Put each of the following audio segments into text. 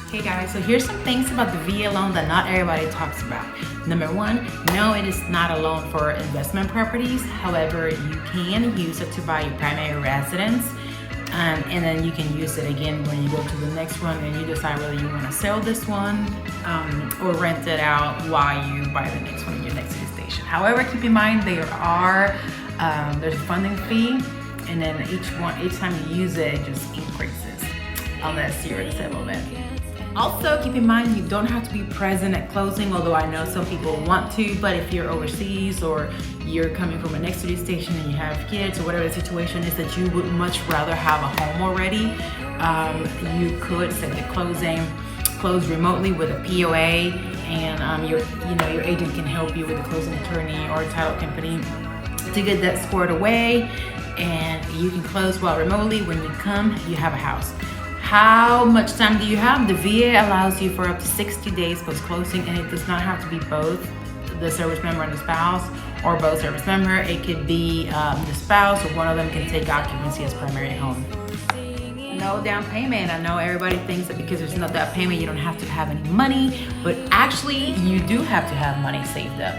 Hey guys, so here's some things about the VA loan that not everybody talks about. Number one, no, it is not a loan for investment properties. However, you can use it to buy your primary residence. And then you can use it again when you go to the next one and you decide whether you want to sell this one or rent it out while you buy the next one in your next city station. However, keep in mind there's a funding fee, and then each time you use it, it just increases unless you're disabled. Also, keep in mind you don't have to be present at closing, although I know some people want to, but if you're overseas or you're coming from a next city station and you have kids or whatever the situation is that you would much rather have a home already, you could set the close remotely with a POA, and your agent can help you with a closing attorney or a title company to get that squared away, and you can close while remotely. When you come, you have a house. How much time do you have? The VA allows you for up to 60 days post-closing, and it does not have to be both the service member and the spouse, or both service member. It could be the spouse, or one of them can take occupancy as primary home. No down payment. I know everybody thinks that because there's no down payment, you don't have to have any money, but actually you do have to have money saved up.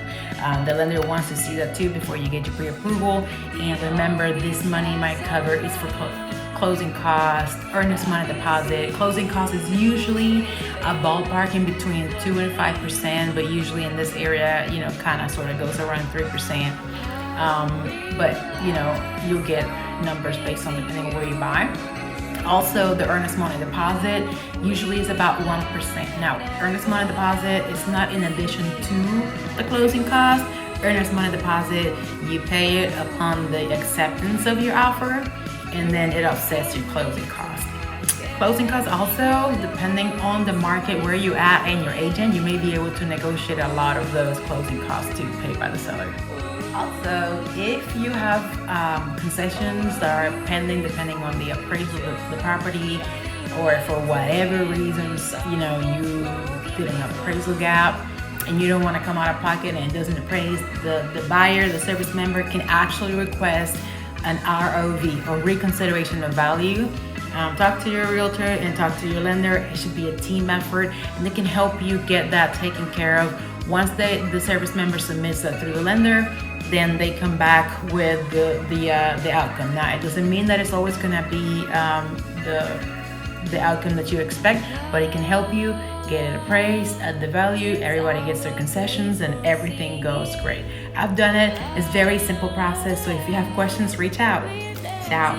The lender wants to see that too before you get your pre-approval. And remember, this money might cover is for closing costs, earnest money deposit. Closing costs is usually a ballpark in between 2 and 5%, but usually in this area, kind of sort of goes around 3%. But you'll get numbers based on depending on where you buy. Also, the earnest money deposit usually is about 1%. Now, earnest money deposit is not in addition to the closing cost. Earnest money deposit, you pay it upon the acceptance of your offer, and then it offsets your closing costs. Closing costs also, depending on the market where you're at and your agent, you may be able to negotiate a lot of those closing costs to pay by the seller. Also, if you have concessions that are pending depending on the appraisal of the property, or for whatever reasons, you get an appraisal gap and you don't want to come out of pocket and it doesn't appraise, the buyer, the service member can actually request an ROV, or reconsideration of value. Talk to your realtor and talk to your lender. It should be a team effort, and they can help you get that taken care of. Once the service member submits that through the lender, then they come back with the outcome. Now, it doesn't mean that it's always going to be the outcome that you expect, but it can help you get it appraised at the value. Everybody gets their concessions and everything goes great. I've done it. It's a very simple process. So if you have questions, reach out. Ciao.